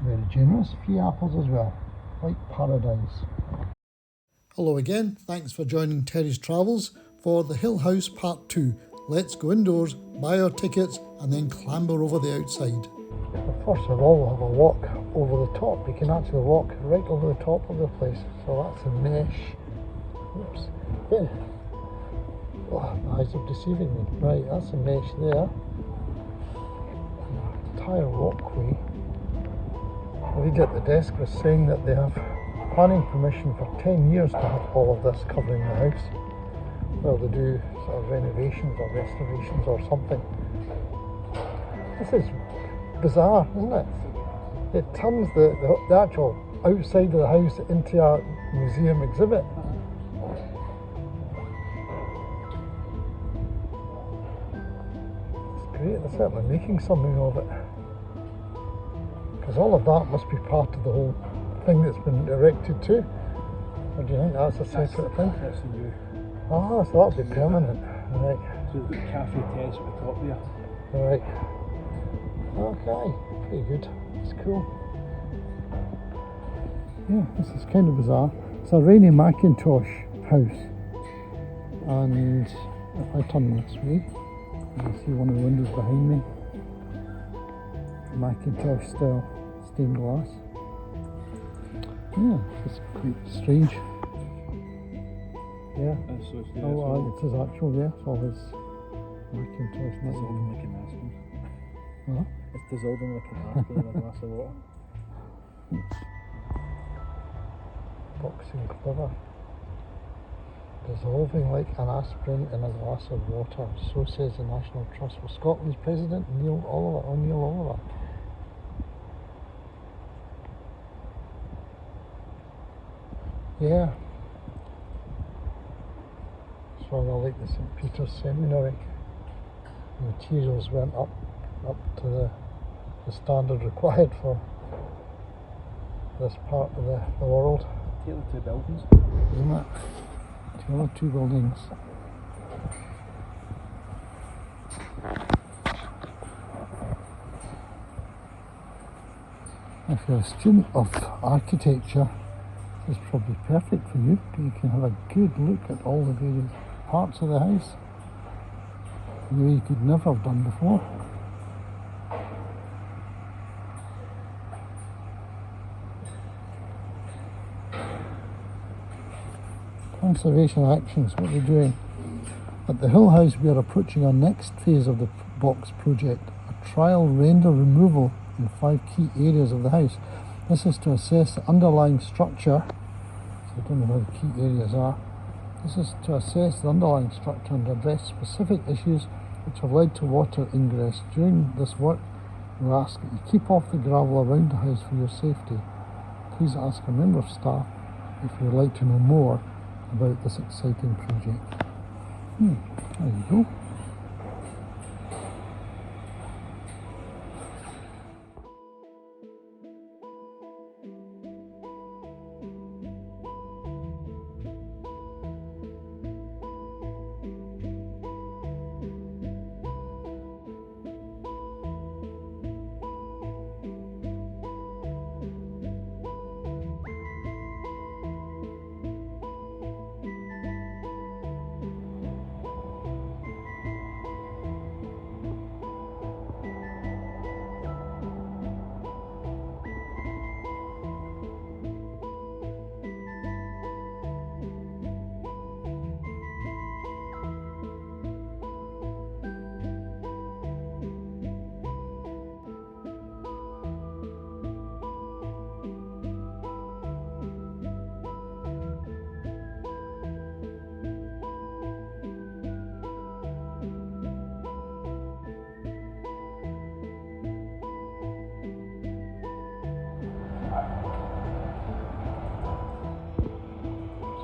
Very generous. Few apples as well. Like paradise. Hello again. Thanks for joining Terry's Travels for the Hill House Part 2. Let's go indoors, buy our tickets and then clamber over the outside. First of all, we'll have a walk over the top. You can actually walk right over the top of the place. So that's a mesh. Oops. Yeah. Oh, my eyes are deceiving me. Right, that's a mesh there. And an entire walkway. The lady at the desk was saying that they have planning permission for 10 years to have all of this covering the house. Well, they do sort of renovations or restorations or something. This is bizarre, isn't it? It turns the actual outside of the house into a museum exhibit. It's great, they're certainly making something of it. Because all of that must be part of the whole thing that's been erected too. Or do you think that's a separate thing? That's the new. Ah, so that'll be permanent. Right. So we've got cafe test at the top there. Right. Okay, pretty good. It's cool. Yeah, this is kind of bizarre. It's a Rainy Macintosh house. And if I turn this way, you can see one of the windows behind me. Macintosh style stained glass. Yeah, it's quite strange. Yeah. So it's there. It's his actual, yeah. It's all his Macintosh. Dissolving like an aspirin. Huh? It's dissolving like an aspirin in a glass of water. Boxing clever. Dissolving like an aspirin in a glass of water. So says the National Trust for Scotland's President Neil Oliver. Yeah. It's rather like the St. Peter's Seminary. The materials went up to the standard required for this part of the world. Take the two buildings. Isn't it? The other two buildings. If you're a student of architecture, this is probably perfect for you. You can have a good look at all the various parts of the house in a way you could never have done before. Conservation actions, what are we doing? At the Hill House we are approaching our next phase of the box project, a trial render removal in 5 key areas of the house. This is to assess the underlying structure, so I don't know where the key areas are. This is to assess the underlying structure and address specific issues which have led to water ingress. During this work, we ask that you keep off the gravel around the house for your safety. Please ask a member of staff if you would like to know more about this exciting project. There you go.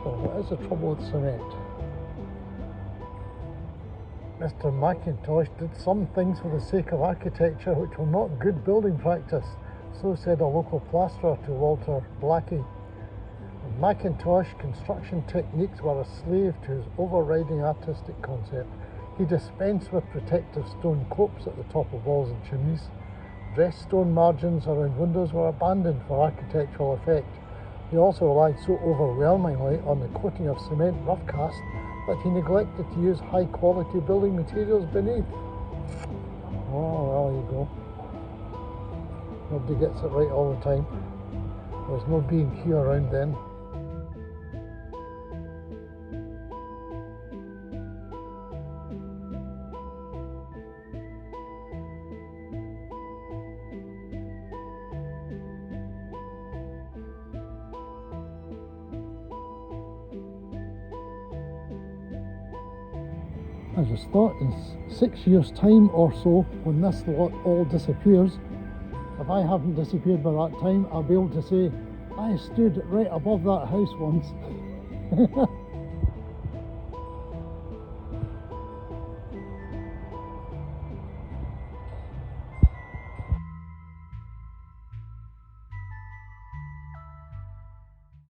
So what is the trouble with cement? Mr. Macintosh did some things for the sake of architecture which were not good building practice, so said a local plasterer to Walter Blackie. Macintosh construction techniques were a slave to his overriding artistic concept. He dispensed with protective stone copes at the top of walls and chimneys, Dressed stone margins around windows were abandoned for architectural effect. He also relied so overwhelmingly on the coating of cement rough cast that he neglected to use high quality building materials beneath. Oh, well, there you go. Nobody gets it right all the time. There was no B&Q around then. I just thought in 6 years' time or so, when this lot all disappears, if I haven't disappeared by that time, I'll be able to say, I stood right above that house once.